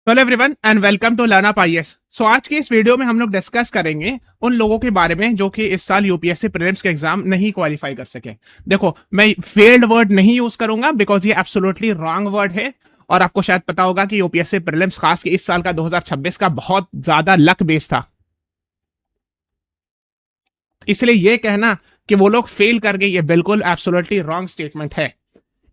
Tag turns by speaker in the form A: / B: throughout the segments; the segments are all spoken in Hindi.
A: Hello everyone and welcome to LearnUp IAS. So आज के इस वीडियो में हम लोग डिस्कस करेंगे उन लोगों के बारे में जो कि इस साल यूपीएससी प्रीलिम्स के एग्जाम नहीं क्वालिफाई कर सके। देखो, मैं फेल्ड वर्ड नहीं यूज करूंगा बिकॉज ये एब्सोल्युटली रॉन्ग वर्ड है। और आपको शायद पता होगा कि यूपीएससी प्रीलिम्स खास के इस साल का 2026 का बहुत ज्यादा लक बेस्ड था। इसलिए ये कहना कि वो लोग फेल कर गए, ये बिल्कुल एब्सोल्युटली रॉन्ग स्टेटमेंट है।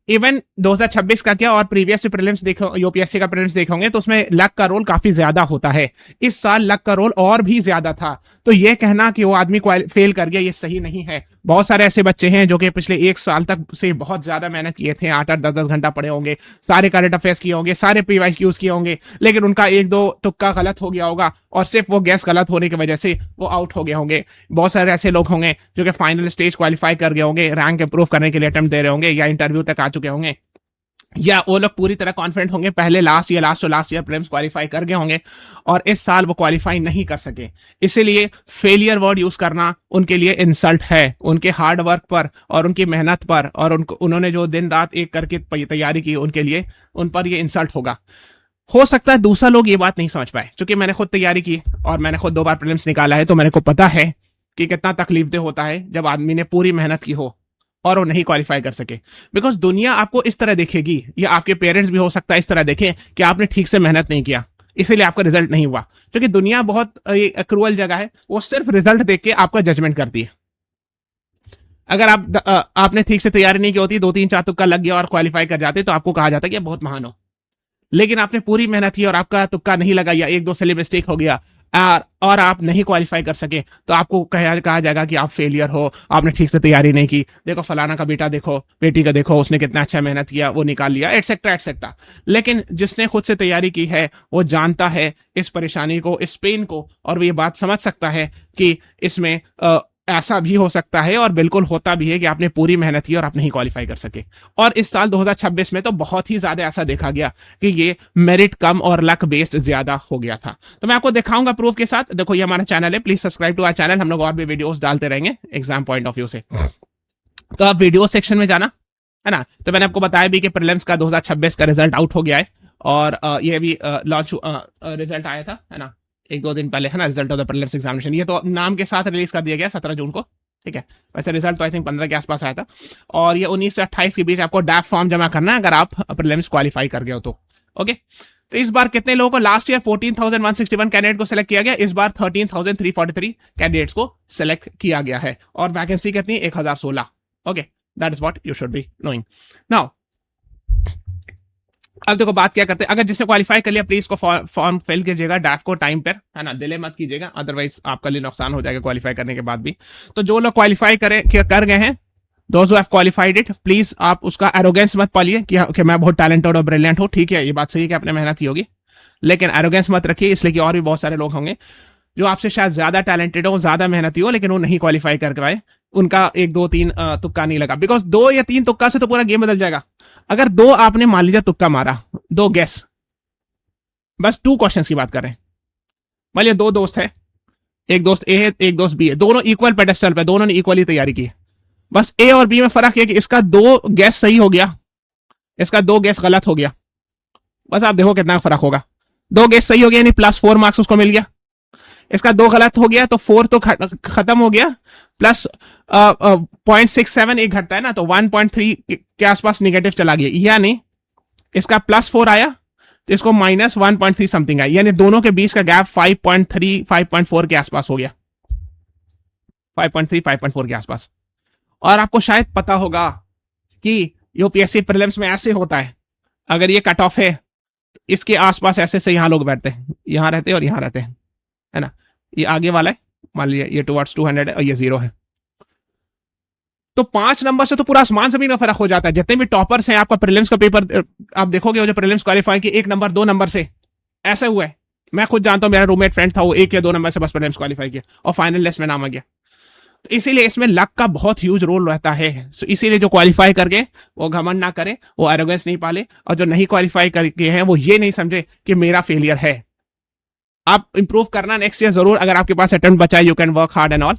A: इवन 2026 का क्या और प्रीवियस प्रीलिम्स देखो, यूपीएससी का प्रीलिम्स देखोगे तो उसमें लक का रोल काफी ज्यादा होता है। इस साल लक का रोल और भी ज्यादा था। तो ये कहना कि वो आदमी फेल कर गया, ये सही नहीं है। बहुत सारे ऐसे बच्चे हैं जो कि पिछले एक साल तक से बहुत ज्यादा मेहनत किए थे, 8-8 10-10 घंटा पढ़े होंगे, सारे करंट अफेयर्स किए होंगे, सारे पीवाईक्यूज किए होंगे, लेकिन उनका एक दो तुक्का गलत हो गया होगा और सिर्फ वो गैस गलत होने की वजह से वो आउट हो गए होंगे। बहुत सारे ऐसे लोग होंगे जो कि फाइनल स्टेज क्वालिफाई कर गए होंगे, रैंक इंप्रूव करने के लिए अटेम्प्ट दे रहे होंगे या इंटरव्यू तक आ चुके होंगे, या वो लोग पूरी तरह कॉन्फिडेंट होंगे, पहले लास्ट ईयर प्रीलिम्स क्वालिफाई कर गए होंगे और इस साल वो क्वालिफाई नहीं कर सके। इसीलिए फेलियर वर्ड यूज करना उनके लिए इंसल्ट है, उनके हार्ड वर्क पर और उनकी मेहनत पर, और उन्होंने जो दिन रात एक करके तैयारी की, उनके लिए उन पर ये इंसल्ट होगा। हो सकता है दूसरा लोग ये बात नहीं समझ पाए, क्योंकि मैंने खुद तैयारी की और मैंने खुद 2 बार प्रीलिम्स निकाला है, तो मेरे को पता है कि कितना तकलीफदेह होता है जब आदमी ने पूरी मेहनत की हो और वो नहीं क्वालिफाई कर सके। बिकॉज दुनिया आपको इस तरह देखेगी, या आपके पेरेंट्स भी हो सकता है इस तरह देखें कि आपने ठीक से मेहनत नहीं किया, इसीलिए आपका रिजल्ट नहीं हुआ। क्योंकि दुनिया बहुत क्रूअल जगह है, वो सिर्फ रिजल्ट देख के आपका जजमेंट करती है। अगर आपने ठीक से तैयारी नहीं की होती, 2-3-4 तुक्का लग गया और क्वालिफाई कर जाते, तो आपको कहा जाता है कि बहुत महान हो। लेकिन आपने पूरी मेहनत की और आपका तुक्का नहीं लगा, या 1-2 सिली मिस्टेक हो गया और आप नहीं क्वालिफाई कर सके, तो आपको कहा जाएगा कि आप फेलियर हो, आपने ठीक से तैयारी नहीं की। देखो फलाना का बेटा देखो, बेटी का देखो, उसने कितना अच्छा मेहनत किया, वो निकाल लिया, एटसेट्रा एटसेट्रा। लेकिन जिसने खुद से तैयारी की है वो जानता है इस परेशानी को, इस पेन को, और वो ये बात समझ सकता है कि इसमें ऐसा भी हो सकता है और बिल्कुल होता भी है कि आपने पूरी मेहनत की और आप नहीं क्वालिफाई कर सके। और इस साल 2026 में तो बहुत ही ज्यादा ऐसा देखा गया कि ये मेरिट कम और लक बेस्ड ज्यादा हो गया था। तो मैं आपको दिखाऊंगा प्रूफ के साथ। देखो, ये हमारा चैनल है, please subscribe to our channel. हम लोग और भी वीडियोस डालते रहेंगे एग्जाम पॉइंट ऑफ व्यू से। तो आप वीडियो सेक्शन में जाना है ना। तो मैंने आपको बताया भी कि प्रीलिम्स का 2026 का रिजल्ट आउट हो गया है, और ये भी लॉन्च रिजल्ट आया था, है ना, 1-2 दिन पहले, है ना, result of the prelims examination. ये तो नाम के साथ रिलीज कर दिया गया 17 जून को, ठीक है। वैसे रिजल्ट तो आई थिंक 15 के आसपास आया था। और ये 19 से 28 के बीच आपको डैफ फॉर्म जमा करना है अगर आप प्रीलिम्स क्वालिफाई कर गए हो तो। ओके, तो इस बार कितने लोगों को, लास्ट ईयर 14,161 कैंडिडेट को सिलेक्ट किया गया, इस बार 13,343 कैंडिडेट्स को सिलेक्ट किया गया है। और वैकेंसी कितनी, 1016। Okay, that is what you should be knowing now. अब देखो बात क्या करते हैं। अगर जिसने क्वालिफाई कर लिया, प्लीज इसको फॉर्म फिल कीजिएगा डैफ को टाइम पर, है ना, डिले मत कीजिएगा, अदरवाइज आपका लिए नुकसान हो जाएगा क्वालिफाई करने के बाद भी। तो जो लोग क्वालिफाई कर गए हैं, those who have qualified it, please आप उसका एरोगेंस मत पालिए कि मैं बहुत टैलेंटेड और ब्रिलियंट हूं। ठीक है, ये बात सही है कि आपने मेहनत की होगी, लेकिन एरोगेंस मत रखिए, इसलिए कि और भी बहुत सारे लोग होंगे जो आपसे शायद ज्यादा टैलेंटेड हो, ज्यादा मेहनती हो, लेकिन वो नहीं क्वालिफाई कर पाए, उनका 1-2-3 तुक्का नहीं लगा। बिकॉज 2 या 3 तुक्का से तो पूरा गेम बदल जाएगा। अगर 2 आपने मान लीजिए तुक्का मारा, 2 गेस, बस 2 क्वेश्चंस की बात कर रहे हैं। मान लिया 2 दोस्त है, एक दोस्त ए है, एक दोस्त बी है, दोनों इक्वल पेडेस्टल पे, दोनों ने इक्वली तैयारी की। बस ए और बी में फर्क है कि इसका 2 गैस सही हो गया, इसका 2 गैस गलत हो गया। बस आप देखो कितना फर्क होगा। 2 गैस सही हो गया यानी +4 मार्क्स उसको मिल गया, इसका 2 गलत हो गया तो 4 तो खत्म हो गया, प्लस 0.67 एक घटता है ना, तो 1.3 के आसपास निगेटिव चला गया, यानी इसका +4 आया तो इसको -1.3 समथिंग आया, यानी दोनों के बीच का गैप 5.3 5.4 के आसपास हो गया, 5.3 5.4 के आसपास। और आपको शायद पता होगा कि यूपीएससी प्रीलिम्स में ऐसे होता है, अगर ये कट ऑफ है, इसके आसपास ऐसे से यहां लोग बैठते हैं, यहां रहते हैं और यहां रहते हैं, है ना। ये आगे वाला है, मान लीजिए ये टुवर्ड्स 200 है और ये 0 है, तो 5 नंबर से तो पूरा आसमान जमीन का फर्क हो जाता है। जितने भी टॉपर्स हैं, आपका प्रीलिम्स का पेपर आप देखोगे, जो प्रीलिम्स क्वालिफाई की 1 नंबर 2 नंबर से ऐसा हुआ है। मैं खुद जानता हूं, मेरा रूममेट फ्रेंड था, वो 1 या 2 नंबर से बस प्रीलिम्स क्वालिफाई किया और फाइनल लिस्ट में नाम आ गया। तो इसीलिए इसमें लक का बहुत ह्यूज रोल रहता है। इसीलिए जो क्वालिफाई करके वो घमंड ना करे, वो एरोगेंस नहीं पाले, और जो नहीं क्वालिफाई करके हैं वो ये नहीं समझे कि मेरा फेलियर है। आप इंप्रूव करना नेक्स्ट ईयर जरूर, अगर आपके पास अटेम्प्ट बचा है, you can work hard and all,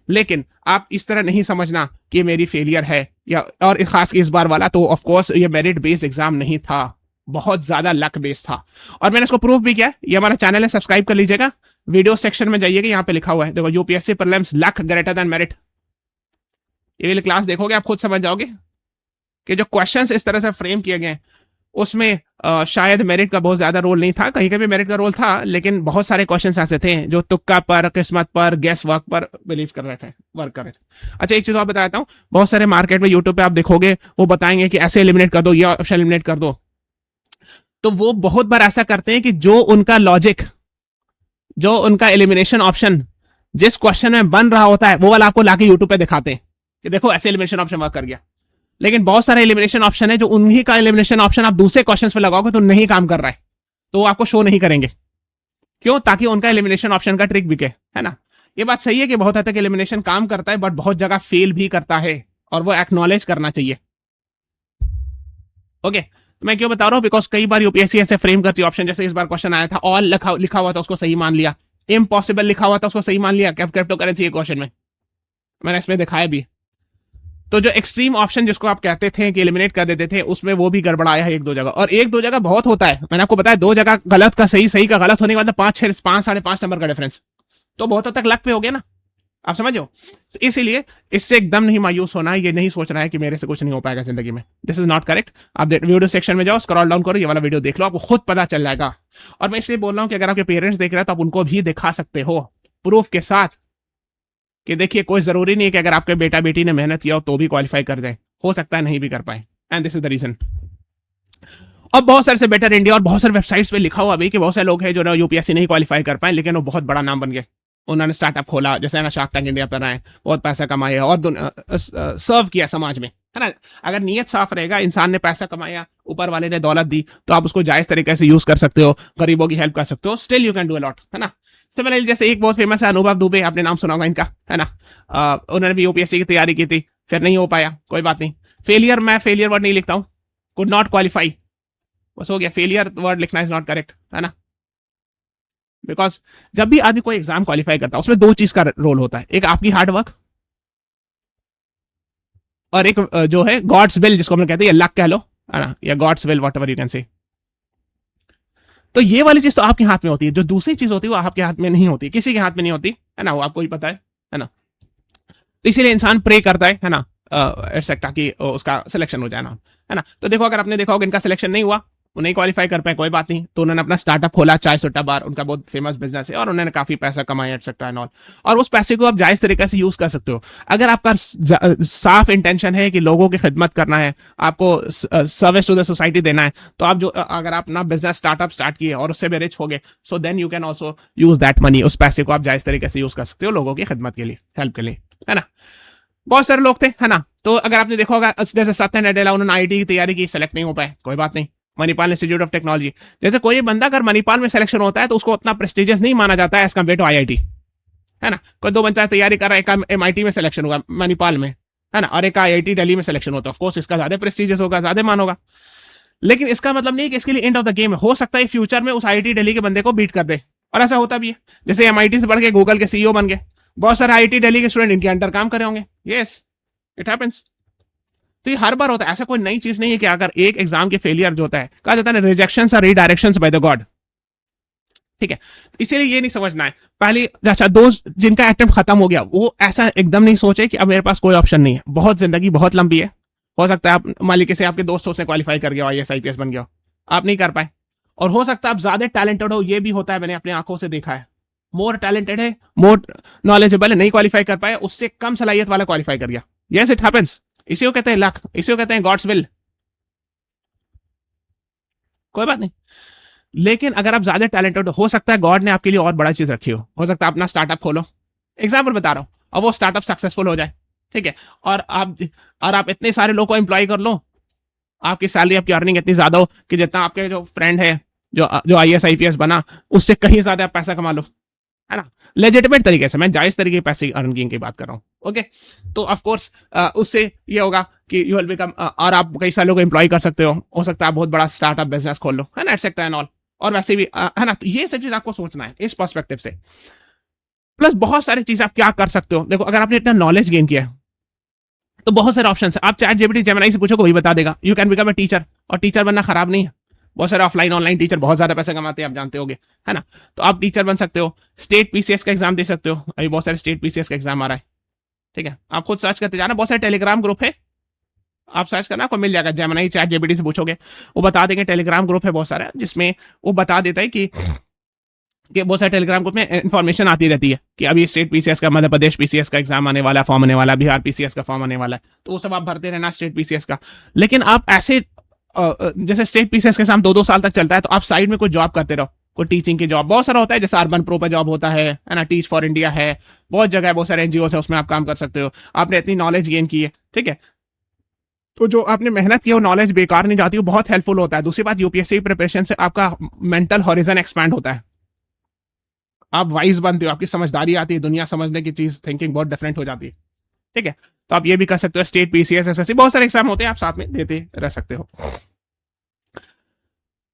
A: लेकिन आप इस तरह नहीं समझना कि मेरी फेलियर है, या और खास इस बार वाला तो ऑफ कोर्स ये मेरिट बेस्ड एग्जाम नहीं था, बहुत ज्यादा लक बेस्ड था। और मैंने इसको प्रूफ भी किया है, ये हमारा चैनल है, सब्सक्राइब कर लीजिएगा, वीडियो सेक्शन में जाइएगा, यहाँ पे लिखा हुआ है देखो, UPSC prelims luck greater than merit. ये वाली क्लास देखोगे आप खुद समझ जाओगे कि जो क्वेश्चंस इस तरह से फ्रेम किए गए उसमें शायद मेरिट का बहुत ज्यादा रोल नहीं था, कहीं कहीं मेरिट का रोल था, लेकिन बहुत सारे क्वेश्चंस ऐसे थे जो तुक्का पर, किस्मत पर, गेस वर्क पर बिलीव कर रहे थे, वर्क कर रहे थे। अच्छा एक चीज और बताता हूँ, बहुत सारे मार्केट में यूट्यूब पे आप देखोगे वो बताएंगे कि ऐसे एलिमिनेट कर दो, ये ऑप्शन एलिमिनेट कर दो, तो वो बहुत बार ऐसा करते हैं कि जो उनका लॉजिक, जो उनका एलिमिनेशन ऑप्शन जिस क्वेश्चन में बन रहा होता है वो वाला आपको लाके यूट्यूब पे दिखाते हैं कि देखो ऐसे एलिमिनेशन ऑप्शन वर्क कर गया। लेकिन बहुत सारे एलिमिनेशन ऑप्शन है जो उन्हीं का एलिमिनेशन ऑप्शन आप दूसरे क्वेश्चंस पे लगाओगे तो नहीं काम कर रहा है, तो वो आपको शो नहीं करेंगे। क्यों? ताकि उनका एलिमिनेशन ऑप्शन का ट्रिक बिके, है ना। ये बात सही है कि बहुत हद तक एलिमिनेशन काम करता है, बट बहुत जगह फेल भी करता है और वो एक्नॉलेज करना चाहिए। ओके, मैं क्यों बता रहा हूं, बिकॉज कई बार यूपीएससी ऐसे फ्रेम करती है ऑप्शन, जैसे इस बार क्वेश्चन आया था ऑल लिखा हुआ था उसको सही मान लिया, इम्पॉसिबल लिखा हुआ था उसको सही मान लिया क्रिप्टो करेंसी के क्वेश्चन में, मैंने इसमें दिखाया भी। तो जो एक्सट्रीम ऑप्शन जिसको आप कहते थे कि एलिमिनेट कर देते थे, उसमें वो भी गड़बड़ाया है एक दो जगह, और एक दो जगह बहुत होता है, मैंने आपको बताया, दो जगह गलत का सही, सही का गलत होने के बाद 5 साढ़े 5 नंबर का डिफरेंस, तो बहुत हद तक लक पे हो गया ना, आप समझ हो। इसीलिए इससे एकदम नहीं मायूस होना है, ये नहीं सोचना है कि मेरे से कुछ नहीं हो पाएगा जिंदगी में, दिस इज नॉट करेक्ट। आप वीडियो सेक्शन में जाओ, स्क्रॉल डाउन करो, ये वाला वीडियो देख लो, आपको खुद पता चल जाएगा। और मैं इसलिए बोल रहा हूं कि अगर आपके पेरेंट्स देख रहे हैं तो आप उनको भी दिखा सकते हो प्रूफ के साथ कि देखिए कोई जरूरी नहीं है कि अगर आपके बेटा बेटी ने मेहनत किया हो तो भी क्वालिफाई कर जाए, हो सकता है नहीं भी कर पाए, and this is the reason. और बहुत सारे से बेटर इंडिया और बहुत सारे वेबसाइट्स पे लिखा हुआ भी कि बहुत सारे लोग हैं जो यूपीएससी नहीं क्वालिफाई कर पाए, लेकिन वो बहुत बड़ा नाम बन गए, उन्होंने स्टार्टअप खोला, जैसे ना शार्क टैंक इंडिया पर आए, बहुत पैसा कमाया और सर्व किया समाज में, है ना। अगर नीयत साफ रहेगा, इंसान ने पैसा कमाया, ऊपर वाले ने दौलत दी, तो आप उसको जायज तरीके से यूज कर सकते हो, गरीबों की हेल्प कर सकते हो, still you can do a lot, है ना। सिमिलरली जैसे एक बहुत फेमस है अनुभव दुबे, आपने नाम सुना होगा इनका, है ना। उन्होंने भी यूपीएससी की तैयारी की थी, फिर नहीं हो पाया, कोई बात नहीं। फेलियर, मैं फेलियर वर्ड नहीं लिखता हूँ, कुड नॉट क्वालिफाई, बस हो गया, फेलियर वर्ड लिखना इज नॉट करेक्ट, है ना। बिकॉज जब भी आदमी कोई एग्जाम क्वालिफाई करता है उसमें दो चीज का रोल होता है, एक आपकी हार्डवर्क और एक जो है गॉड्स विल, जिसको हम कहते हैं लक कह लो, है ना, या God's will, whatever you can say. तो ये वाली चीज तो आपके हाथ में होती है, जो दूसरी चीज होती है वो आपके हाथ में नहीं होती, किसी के हाथ में नहीं होती, है ना, वो आपको ही पता है ना। तो इसीलिए इंसान प्रे करता है ना, एटसेट्रा कि उसका सिलेक्शन हो जाए ना, है ना। तो देखो अगर आपने देखा होगा इनका सिलेक्शन नहीं हुआ, वो नहीं क्वालिफाई कर पाए, कोई बात नहीं, तो उन्होंने अपना स्टार्टअप खोला, चाय सुट्टा बार, उनका बहुत फेमस बिजनेस है और उन्होंने काफी पैसा कमाया एटसेट्रा एंड ऑल, और उस पैसे को आप जायज तरीके से यूज कर सकते हो। अगर आपका साफ इंटेंशन है कि लोगों की खिदमत करना है, आपको सर्विस टू द सोसाइटी देना है, तो आप जो अगर आप अपना बिजनेस स्टार्टअप स्टार्ट किए और उससे भी रिच हो गए, so then you can also use that money, उस पैसे को आप जायज तरीके से यूज कर सकते हो लोगों की खिदमत के लिए, हेल्प के लिए, है ना। बहुत सारे लोग थे, है ना। तो अगर आपने देखा होगा जैसे सत्य नडेला, उन्होंने आईटी की तैयारी की, सेलेक्ट नहीं हो पाए, कोई बात नहीं, मणिपाल इंस्टीट्यूट ऑफ टेक्नोलॉजी, जैसे कोई बंदा अगर मणिपाल में सिलेक्शन होता है तो उसको उतना प्रेस्टिजियस नहीं माना जाता है एज कम्पेयर टू आईआईटी, है ना। कोई दो बच्चा तैयारी कर रहा है, एक एमआईटी में सिलेक्शन होगा मणिपाल में, है ना, और एक आईआईटी दिल्ली में सिलेक्शन होता है, ऑफकोर्स इसका ज्यादा प्रेस्टिजियस होगा, ज्यादा मान होगा, लेकिन इसका मतलब नहीं कि इसके लिए एंड ऑफ द गेम है, हो सकता है फ्यूचर में उस आईआईटी दिल्ली के बंदे को बीट कर दे, और ऐसा होता भी है, जैसे एमआईटी से बढ़ के गूगल के सीईओ बन गए, बहुत सारे आईआईटी दिल्ली के स्टूडेंट इनके अंडर काम करे होंगे, यस इट हैपेंस। तो ये हर बार होता है, ऐसा कोई नई चीज नहीं है कि अगर एक एग्जाम के फेलियर जो होता है, कहा जाता है रिजेक्शंस और रीडायरेक्शंस बाय द गॉड, ठीक है। तो इसीलिए ये नहीं समझना है पहले, अच्छा दोस्त जिनका अटेम्प्ट खत्म हो गया वो ऐसा एकदम नहीं सोचे कि अब मेरे पास कोई ऑप्शन नहीं है, बहुत जिंदगी बहुत लंबी है, हो सकता है आप मालिक से आपके दोस्तों से क्वालिफाई कर गया, आईएएस आईपीएस बन गया, आप नहीं कर पाए, और हो सकता है आप ज्यादा टैलेंटेड हो, ये भी होता है, मैंने अपनी आंखों से देखा है, मोर टैलेंटेड है, मोर नॉलेजेबल है, नहीं क्वालिफाई कर पाए, उससे कम सलाहियत वाला क्वालिफाई कर गया, यस इट हैपेंस। इसी को कहते हैं लक, इसी को कहते हैं गॉड्स विल, कोई बात नहीं। लेकिन अगर आप ज्यादा टैलेंटेड हो सकता है गॉड ने आपके लिए और बड़ा चीज रखी हो सकता है अपना स्टार्टअप खोलो, एग्जाम्पल बता रहा हूं, और वो स्टार्टअप सक्सेसफुल हो जाए, ठीक है, और आप इतने सारे लोग को एम्प्लॉय कर लो, आपकी सैलरी, आपकी अर्निंग इतनी ज्यादा हो कि जितना आपके जो फ्रेंड है जो आईएएस आईपीएस बना उससे कहीं ज्यादा पैसा कमा लो, है ना, लेजिटिमेट तरीके से, मैं जायज तरीके के पैसे अर्निंग की बात कर रहा हूँ, ओके। तो ऑफ कोर्स उससे ये होगा कि यू विल बिकम, और आप कई सालों को एम्प्लॉय कर सकते हो सकता है आप बहुत बड़ा स्टार्टअप बिजनेस खोल लो, है ना, एटसेट्रा एंड ऑल, और वैसे भी है ना। तो ये सब चीज आपको सोचना है इस पर्सपेक्टिव से, प्लस बहुत सारी चीज आप क्या कर सकते हो, देखो अगर आपने इतना नॉलेज गेन किया है तो बहुत सारे ऑप्शन है, आप चैट जीपीटी जेमिनी से पूछो वही बता देगा, you can become a teacher, और टीचर बनना खराब नहीं है, बहुत सारे ऑफलाइन ऑनलाइन टीचर बहुत ज्यादा पैसे कमाते हैं, आप जानते होगे, है ना। तो आप टीचर बन सकते हो, स्टेट पीसीएस का एग्जाम दे सकते हो, अभी बहुत सारे स्टेट पीसीएस का एग्जाम आ रहा है, ठीक है। आप खुद सर्च करते जाना, बहुत सारे टेलीग्राम ग्रुप है, आप सर्च करना आपको मिल जाएगा। जेमिनी चैट जीपीटी से पूछोगे वो बता देंगे, टेलीग्राम ग्रुप है बहुत सारा जिसमें वो बता देता है कि बहुत सारे टेलीग्राम ग्रुप में इन्फॉर्मेशन आती रहती है कि अभी स्टेट पीसीएस का, मध्य प्रदेश पीसीएस का एग्जाम आने वाला है, फॉर्म आने वाला है, बिहार पीसीएस का फॉर्म आने वाला है, तो वो सब आप भरते रहना स्टेट पीसीएस का। लेकिन आप ऐसे जैसे स्टेट पीसीएस का एग्जाम 2-2 साल तक चलता है, तो आप साइड में कोई जॉब करते रहो, कोई टीचिंग की जॉब बहुत सारा होता है, जैसे अर्बन प्रो पर जॉब होता है ना, टीच फॉर इंडिया है, बहुत जगह है, बहुत सारे एनजीओ है, उसमें आप काम कर सकते हो, आपने इतनी नॉलेज गेन की है, ठीक है। तो जो आपने मेहनत की है वो नॉलेज बेकार नहीं जाती, वो बहुत हेल्पफुल होता है। दूसरी बात, यूपीएससी प्रिपरेशन से आपका मेंटल हॉरिजन एक्सपैंड होता है, आप वाइज बनते हो, आपकी समझदारी आती है, दुनिया समझने की चीज, थिंकिंग बहुत डिफरेंट हो जाती है, ठीक है। तो आप ये भी कर सकते हो, स्टेट पीसीएस एसएससी बहुत सारे एग्जाम होते हैं, आप साथ में देते रह सकते हो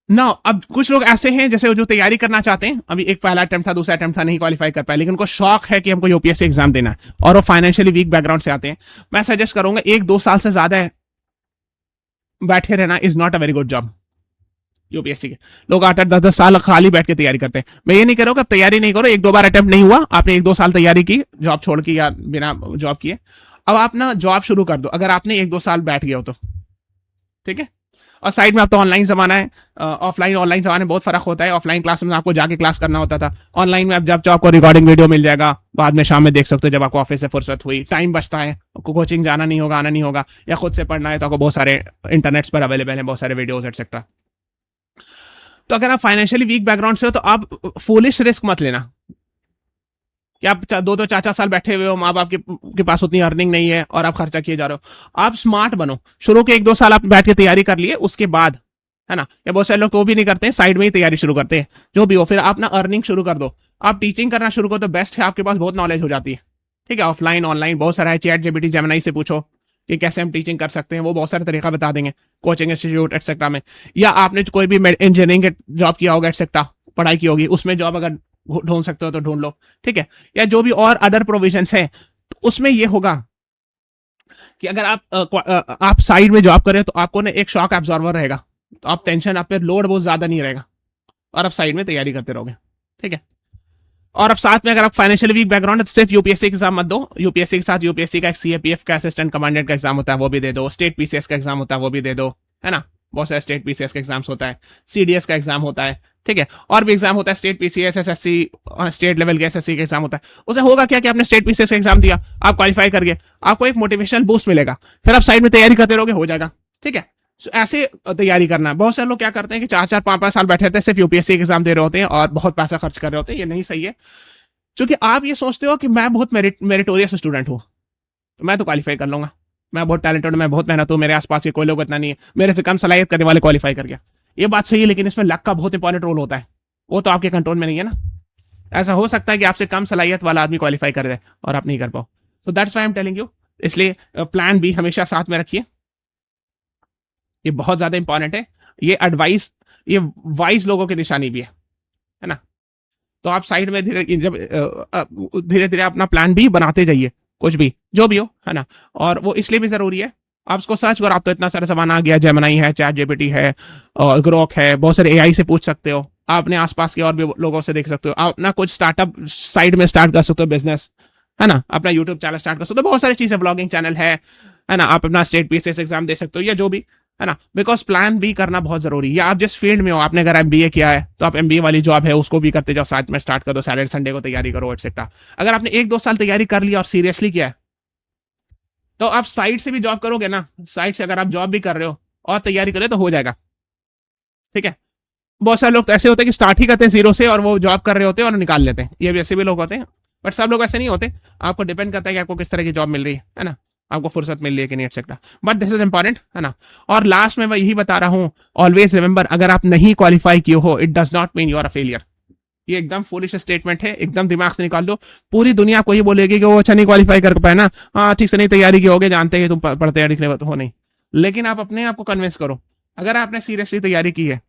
A: ना। अब कुछ लोग ऐसे हैं जैसे जो तैयारी करना चाहते हैं, अभी एक पहला अटेम्प्ट था, दूसरा अटेम्प्ट था, नहीं क्वालिफाई कर पाए, लेकिन उनको शौक है कि हमको यूपीएससी एग्जाम देना है और वो फाइनेंशियली वीक बैकग्राउंड से आते हैं। मैं सजेस्ट करूंगा 1-2 साल से ज्यादा बैठे रहना is not a very good job. UPSC के लोग 8-8, 10-10 साल खाली बैठ के तैयारी करते हैं। मैं ये नहीं कह रहा हूँ कि आप तैयारी नहीं करो, 1-2 बार अटेम्प्ट नहीं हुआ, आपने 1-2 साल तैयारी की, जॉब छोड़ के या बिना जॉब किए, अब आप ना जॉब शुरू कर दो, अगर आपने 1-2 साल बैठ गए हो तो, ठीक है। और साइड में अब तो ऑनलाइन जमाना है, ऑफलाइन ऑनलाइन जमाने में बहुत फर्क होता है। ऑफलाइन क्लास में आपको जाके क्लास करना होता था, ऑनलाइन में अब जब चाहो आपको रिकॉर्डिंग वीडियो मिल जाएगा, बाद में शाम में देख सकते हो जब आपको ऑफिस से फुर्सत हुई, टाइम बचता है, आपको कोचिंग जाना नहीं होगा, आना नहीं होगा, या खुद से पढ़ना है तो आपको बहुत सारे इंटरनेट्स पर अवेलेबल है, बहुत सारे वीडियोज एक्सेट्रा। तो अगर आप फाइनेंशियली वीक बैकग्राउंड से हो तो आप फूलिश रिस्क मत लेना कि आप 2-2, 4-4 साल बैठे हुए हो, माँ बाप के पास उतनी अर्निंग नहीं है और आप खर्चा किए जा रहे हो। आप स्मार्ट बनो, शुरू के 1-2 साल आप बैठ के तैयारी कर लिए, उसके बाद, है ना, या बहुत सारे लोग तो भी नहीं करते हैं, साइड में ही तैयारी शुरू करते हैं, जो भी हो, फिर आप ना अर्निंग शुरू कर दो, आप टीचिंग करना शुरू करो तो बेस्ट है, आपके पास बहुत नॉलेज हो जाती है, ठीक है। ऑफलाइन ऑनलाइन बहुत सारा है, चैट जीपीटी जेमिनी से पूछो कि कैसे हम टीचिंग कर सकते हैं, वो बहुत सारे तरीका बता देंगे, कोचिंग इंस्टीट्यूट एक्सेट्रा में, या आपने कोई भी इंजीनियरिंग जॉब किया होगा एक्सेट्रा, पढ़ाई की होगी, उसमें जॉब अगर ढूंढ सकते हो तो ढूंढ लो, ठीक है। या जो भी और अदर प्रोविजंस है, तो उसमें ये होगा कि अगर आप साइड में जॉब करें तो आपको ना एक शॉक एब्जॉर्बर रहेगा, तो आप टेंशन, आप पे लोड बहुत ज्यादा नहीं रहेगा, और आप साइड में तैयारी करते रहोगे, ठीक है। और अब साथ में अगर आप फाइनेंशियली वीक बैकग्राउंड है तो सिर्फ यूपीएससी के एग्जाम मत दो, यूपीएससी के साथ यूपीएससी का एक सीएपीएफ का असिस्टेंट कमांडेंट का एग्जाम होता है, वो भी दे दो, स्टेट पीसीएस का एग्जाम होता है, वो भी दे दो, है ना, बहुत सारे स्टेट पीसीएस का एग्जाम्स होता है, सीडीएस का एग्जाम होता है, ठीक है, और भी एग्जाम होता है, state PCS, SSC, state level के एसएससी का एग्जाम होता है। उसे होगा क्या कि आपने स्टेट पीसीएस का एग्जाम दिया, आप क्वालिफाई कर गए, आपको एक मोटिवेशनल बूस्ट मिलेगा, फिर आप साइड में तैयारी करते रहोगे, हो जाएगा, ठीक है। ऐसे तैयारी करना, बहुत सारे लोग क्या करते हैं कि 4-4, 5-5 साल बैठे रहते हैं, सिर्फ यूपीएससी के एग्जाम दे रहे होते हैं और बहुत पैसा खर्च कर रहे होते हैं, ये नहीं सही है। क्योंकि आप ये सोचते हो कि मैं बहुत मेरिटोरियस स्टूडेंट हूँ, मैं तो क्वालिफाई कर लूंगा, मैं बहुत टैलेंटेड, मैं बहुत मेहनत हूँ, मेरे आसपास के कोई लोग इतना नहीं है, मेरे से कम सलाहियत करने वाले क्वालिफाई कर गया, ये बात सही है, लेकिन इसमें लक का बहुत इंपॉर्टेंट रोल होता है, वो तो आपके कंट्रोल में नहीं है ना। ऐसा हो सकता है कि आपसे कम सलाहियत वाला आदमी क्वालिफाई कर दे और आप नहीं कर पाओ, तो that's why I am telling you, इसलिए प्लान बी हमेशा साथ में रखिए, ये बहुत ज्यादा इंपॉर्टेंट है, ये एडवाइस, ये वाइज लोगों की निशानी भी है ना। तो आप साइड में धीरे धीरे अपना प्लान भी बनाते जाइए, कुछ भी जो भी हो, है ना। और वो इसलिए भी जरूरी है, आप उसको सर्च करो, आप तो इतना सारा सामान आ गया, जेमिनी है, चैट जीपीटी है, ग्रोक है, बहुत सारे एआई से पूछ सकते हो, आप अपने आसपास के और भी लोगों से देख सकते हो, आप ना कुछ स्टार्टअप साइड में स्टार्ट कर सकते हो, बिजनेस, है ना, अपना यूट्यूब चैनल स्टार्ट कर सकते हो, बहुत सारी चीजें, ब्लॉगिंग चैनल है ना, आप अपना स्टेट पीसीएस एग्जाम दे सकते हो, या जो भी, है ना। बिकॉज प्लान बी करना बहुत जरूरी है, या आप जिस फील्ड में हो, आपने अगर एमबीए किया है तो आप एमबीए वाली जॉब है उसको भी करते जाओ, साथ में स्टार्ट कर दो, सैटरडे संडे को तैयारी करो एक्सेट्रा। अगर आपने 1-2 साल तैयारी कर लिया और सीरियसली किया है तो आप साइड से भी जॉब करोगे ना, साइड से अगर आप जॉब भी कर रहे हो और तैयारी करें तो हो जाएगा, ठीक है। बहुत सारे लोग तो ऐसे होते हैं कि स्टार्ट ही करते हैं जीरो से और वो जॉब कर रहे होते हैं और निकाल लेते हैं, ये भी ऐसे भी लोग होते हैं, बट सब लोग ऐसे नहीं होते, आपको डिपेंड करता है कि आपको किस तरह की जॉब मिल रही है ना, आपको फुर्सत मिल रही है कि नहीं etcetera, but this is important, है ना। और लास्ट में मैं यही बता रहा हूं, ऑलवेज रिमेंबर, अगर आप नहीं क्वालिफाई किए हो, it does not mean you are a failure. ये एकदम फूलिश स्टेटमेंट है, एकदम दिमाग से निकाल दो। पूरी दुनिया आपको ये बोलेगी कि वो अच्छा नहीं क्वालिफाई कर पाए ना, हाँ ठीक से नहीं तैयारी की होगी, जानते हैं तुम पढ़ते लिखने हो नहीं, लेकिन आप अपने आप को कन्विंस करो, अगर आपने सीरियसली तैयारी की है,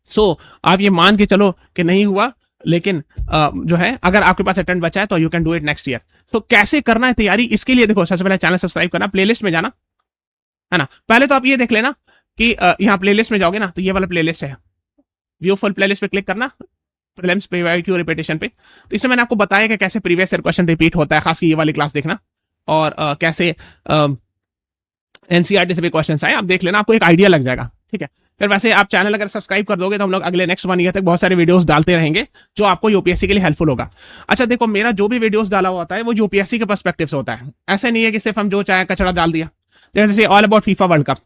A: सो आप ये मान के चलो कि नहीं हुआ, लेकिन जो है अगर आपके पास अटेम्प्ट बचा है तो you can do it next year. So कैसे करना है तैयारी, इसके लिए देखो, सबसे पहले चैनल सब्सक्राइब करना, प्लेलिस्ट में जाना, है ना। पहले तो आप ये देख लेना कि यहाँ प्लेलिस्ट में जाओगे ना, तो ये वाला प्लेलिस्ट है, व्यू फुल प्लेलिस्ट पे क्लिक करना, प्रीलिम्स पीवाईक्यू रिपीटेशन पे। तो इसमें मैंने आपको बताया कि कैसे प्रीवियस ईयर क्वेश्चन रिपीट होता है, खास की ये वाली क्लास देखना, और कैसे एनसीईआरटी से भी क्वेश्चन आए, आप देख लेना, आपको एक आइडिया लग जाएगा। ठीक है, फिर वैसे आप चैनल अगर सब्सक्राइब कर दोगे तो हम लोग अगले नेक्स्ट 1 ईयर तक बहुत सारे वीडियोस डालते रहेंगे जो आपको यूपीएससी के लिए हेल्पफुल होगा। अच्छा देखो, मेरा जो भी वीडियोस डाला हुआ होता है वो यूपीएससी के पर्सपेक्टिव से होता है, ऐसे नहीं है कि सिर्फ हम जो चाहे कचरा डाल दिया। जैसे all about FIFA world cup.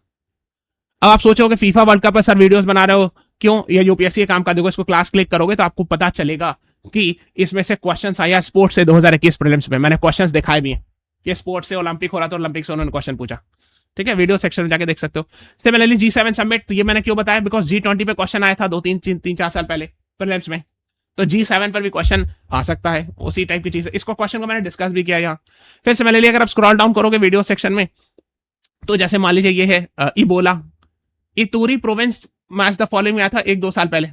A: अब आप सोचोगे फीफा वर्ल्ड कप पर सर वीडियोस बना रहे हो क्यों, ये यूपीएससी का काम कर दोगे, इसको क्लास क्लिक करोगे तो आपको पता चलेगा कि इसमें से क्वेश्चन आया स्पोर्ट्स से 2021 प्रीलिम्स में, मैंने क्वेश्चन दिखाए भी हैं कि स्पोर्ट्स से ओलंपिक हो रहा था, ओलंपिक से उन्होंने क्वेश्चन पूछा। ठीक है, वीडियो सेक्शन में जाके देख सकते हो। सिमिलरली G7 समिट, तो ये मैंने क्यों बताया, बिकॉज G20 पे क्वेश्चन आया था 2-3-4 साल पहले प्रीलिम्स में, तो G7 पर भी क्वेश्चन आ सकता है, उसी टाइप की चीज है। इसको क्वेश्चन को मैंने डिस्कस भी किया यहाँ। फिर सिमिलरली अगर आप स्क्रॉल डाउन करोगे वीडियो सेक्शन में, तो जैसे मान लीजिए ये है Ebola, Ituri province match the following में आया था 1-2 साल पहले,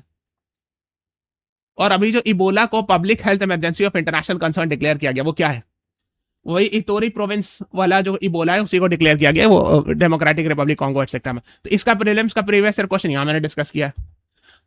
A: और अभी जो इबोला को public health emergency of international concern declare किया गया, वो क्या है, वही इतोरी प्रोविंस वाला जो इबोला है उसी को डिक्लेयर किया गया, वो डेमोक्रेटिक रिपब्लिक कॉन्गो एटसेट्रा में। तो इसका प्रीलिम्स का प्रीवियस ईयर क्वेश्चन यहाँ मैंने डिस्कस किया।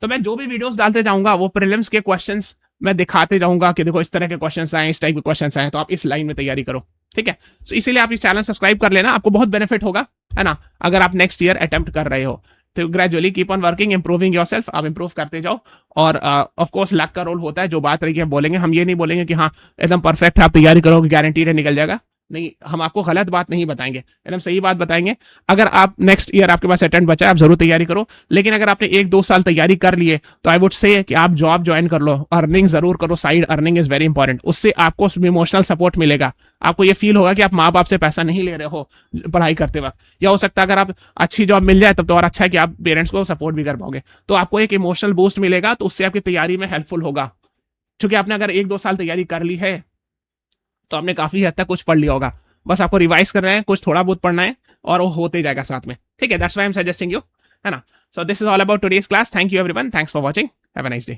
A: तो मैं जो भी वीडियोस डालते जाऊंगा वो प्रीलिम्स के क्वेश्चंस मैं दिखाते जाऊंगा कि देखो इस तरह के क्वेश्चंस आए, इस टाइप के क्वेश्चंस आए, तो आप इस लाइन में तैयारी करो। ठीक है, तो इसीलिए आप इस चैनल सब्सक्राइब कर लेना, आपको बहुत बेनिफिट होगा, है ना, अगर आप नेक्स्ट ईयर अटेम्प्ट कर रहे हो। तो gradually keep on working, improving yourself, आप इंप्रूव करते जाओ। और ऑफ कोर्स लक का रोल होता है, जो बात रही है बोलेंगे, हम ये नहीं बोलेंगे कि हाँ एकदम परफेक्ट है, आप तैयारी करोगे गारंटीड है निकल जाएगा, नहीं, हम आपको गलत बात नहीं बताएंगे, एकदम सही बात बताएंगे। अगर आप नेक्स्ट ईयर आपके पास अटेम्प्ट बचा है, आप जरूर तैयारी करो, लेकिन अगर आपने 1-2 साल तैयारी कर लिए तो आई वुड से कि आप जॉब ज्वाइन कर लो, अर्निंग जरूर करो, side earning is very important, उससे आपको इमोशनल सपोर्ट मिलेगा, आपको ये फील होगा कि आप माँ बाप से पैसा नहीं ले रहे हो पढ़ाई करते वक्त, या हो सकता है अगर आप अच्छी जॉब मिल जाए तब तो और अच्छा है कि आप पेरेंट्स को सपोर्ट भी कर पाओगे, तो आपको एक इमोशनल बूस्ट मिलेगा, तो उससे आपकी तैयारी में हेल्पफुल होगा। क्योंकि आपने अगर 1-2 साल तैयारी कर ली है तो आपने काफी हद तक कुछ पढ़ लिया होगा, बस आपको रिवाइज करना है, कुछ थोड़ा बहुत पढ़ना है और वो होते जाएगा साथ में। ठीक है, that's why I am suggesting you, है ना। So this is all about today's class, thank you everyone, thanks for watching, have a nice day.